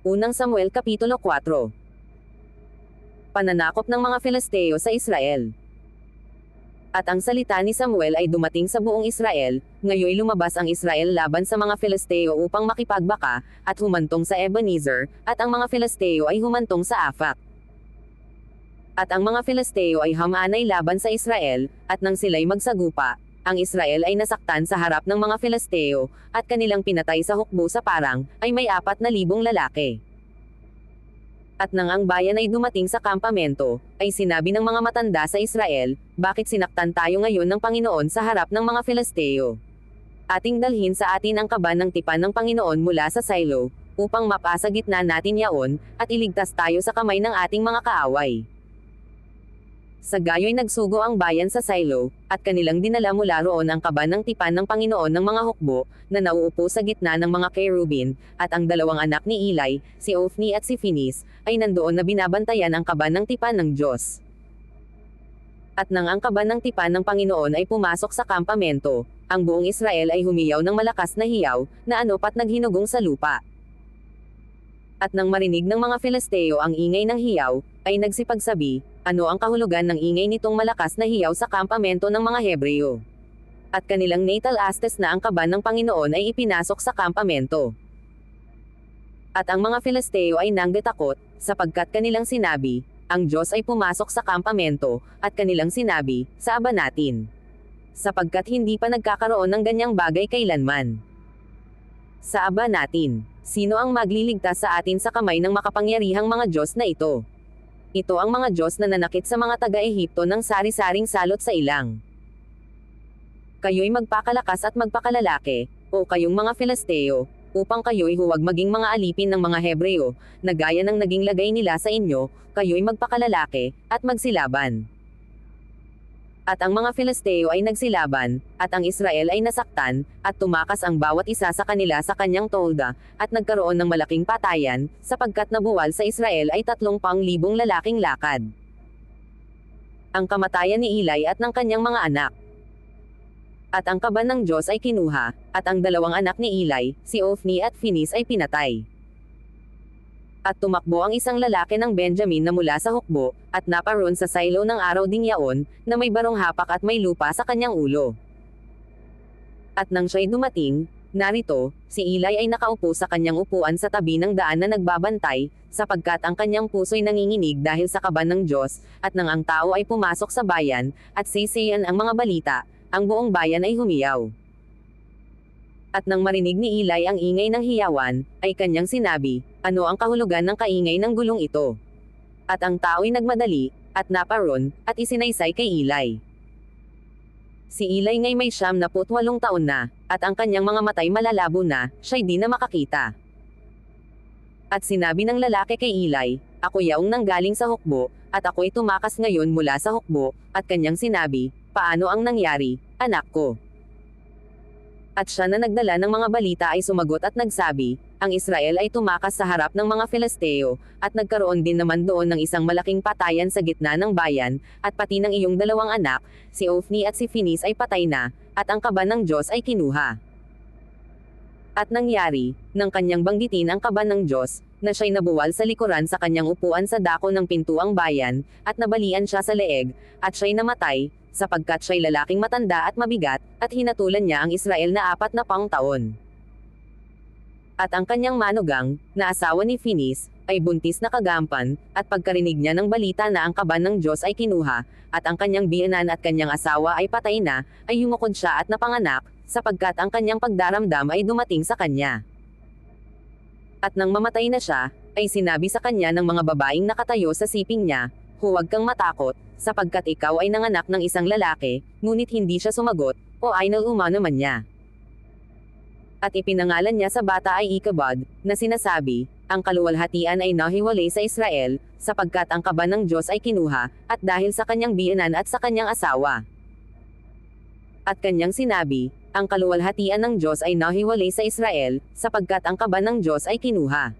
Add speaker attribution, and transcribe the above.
Speaker 1: Unang Samuel Kapitulo 4. Pananakop ng mga Filisteo sa Israel. At ang salita ni Samuel ay dumating sa buong Israel, ngayoy lumabas ang Israel laban sa mga Filisteo upang makipagbaka, at humantong sa Ebenezer, at ang mga Filisteo ay humantong sa Afak. At ang mga Filisteo ay hamanay laban sa Israel, at nang sila'y magsagupa, ang Israel ay nasaktan sa harap ng mga Filisteo, at kanilang pinatay sa hukbo sa parang, ay may 4,000 lalaki. At nang ang bayan ay dumating sa kampamento, ay sinabi ng mga matanda sa Israel, bakit sinaktan tayo ngayon ng Panginoon sa harap ng mga Filisteo? Ating dalhin sa atin ang kaban ng tipan ng Panginoon mula sa Silo, upang mapasa gitna natin yaon, at iligtas tayo sa kamay ng ating mga kaaway. Sa gayo'y nagsugo ang bayan sa Silo, at kanilang dinala mula roon ang kaban ng tipan ng Panginoon ng mga hukbo, na nauupo sa gitna ng mga kerubin, at ang 2 anak ni Eli, si Ofni at si Finis, ay nandoon na binabantayan ang kaban ng tipan ng Diyos. At nang ang kaban ng tipan ng Panginoon ay pumasok sa kampamento, ang buong Israel ay humiyaw ng malakas na hiyaw, na ano't naghinugong sa lupa. At nang marinig ng mga Filisteo ang ingay ng hiyaw, ay nagsipagsabi, ano ang kahulugan ng ingay nitong malakas na hiyaw sa kampamento ng mga Hebreo? At kanilang natalastes na ang kaban ng Panginoon ay ipinasok sa kampamento. At ang mga Filisteo ay nanggatakot, sapagkat kanilang sinabi, ang Diyos ay pumasok sa kampamento, at kanilang sinabi, sa aba natin. Sapagkat hindi pa nagkakaroon ng ganyang bagay kailanman. Sa aba natin, sino ang magliligtas sa atin sa kamay ng makapangyarihang mga Diyos na ito? Ito ang mga Diyos na nanakit sa mga taga-Ehipto ng sari-saring salot sa ilang. Kayo'y magpakalakas at magpakalalaki, o kayong mga Filisteo, upang kayo'y huwag maging mga alipin ng mga Hebreo, na gaya ng naging lagay nila sa inyo, kayo'y magpakalalaki, at magsilaban. At ang mga Filisteo ay nagsilaban, at ang Israel ay nasaktan, at tumakas ang bawat isa sa kanila sa kanyang tolda, at nagkaroon ng malaking patayan, sapagkat nabuwal sa Israel ay 30,000 lalaking lakad. Ang kamatayan ni Eli at ng kanyang mga anak. At ang kaban ng Diyos ay kinuha, at ang 2 anak ni Eli, si Ofni at Finis ay pinatay. At tumakbo ang isang lalaki ng Benjamin na mula sa hukbo, at naparoon sa Silo ng araw ding yaon, na may barong hapak at may lupa sa kanyang ulo. At nang siya'y dumating, narito, si Eli ay nakaupo sa kanyang upuan sa tabi ng daan na nagbabantay, sapagkat ang kanyang puso'y nanginginig dahil sa kaban ng Diyos, at nang ang tao ay pumasok sa bayan, at sisiyan ang mga balita, ang buong bayan ay humiyaw. At nang marinig ni Eli ang ingay ng hiyawan, ay kanyang sinabi, ano ang kahulugan ng kaingay ng gulong ito? At ang tao'y nagmadali, at naparoon, at isinaysay kay Eli. Si Eli ngay may 78 taon na, at ang kanyang mga matay malalabo na, siya'y di na makakita. At sinabi ng lalaki kay Eli, ako yaong nanggaling sa hukbo, at ako'y tumakas ngayon mula sa hukbo, at kanyang sinabi, paano ang nangyari, anak ko? At siya na nagdala ng mga balita ay sumagot at nagsabi, ang Israel ay tumakas sa harap ng mga Filisteo, at nagkaroon din naman doon ng isang malaking patayan sa gitna ng bayan, at pati ng iyong 2 anak, si Ofni at si Finis ay patay na, at ang kaban ng Diyos ay kinuha. At nangyari, nang kanyang banggitin ang kaban ng Diyos, na siya'y nabuwal sa likuran sa kanyang upuan sa dako ng pintuang bayan, at nabalian siya sa leeg, at siya'y namatay, sapagkat siya'y lalaking matanda at mabigat, at hinatulan niya ang Israel na 40 taon. At ang kanyang manugang, na asawa ni Finis, ay buntis na kagampan, at pagkarinig niya ng balita na ang kaban ng Diyos ay kinuha, at ang kanyang biyenan at kanyang asawa ay patay na, ay yumukod siya at napanganak, sapagkat ang kanyang pagdaramdam ay dumating sa kanya. At nang mamatay na siya, ay sinabi sa kanya ng mga babaeng nakatayo sa siping niya, huwag kang matakot, sapagkat ikaw ay nanganak ng isang lalaki, ngunit hindi siya sumagot, o aynal umano man niya. At ipinangalan niya sa bata ay Ichabod, na sinasabi, ang kaluwalhatian ay nahiwalay sa Israel, sapagkat ang kaban ng Diyos ay kinuha, at dahil sa kanyang biyenan at sa kanyang asawa. At kanyang sinabi, ang kaluwalhatian ng Diyos ay nahiwalay sa Israel, sapagkat ang kaban ng Diyos ay kinuha.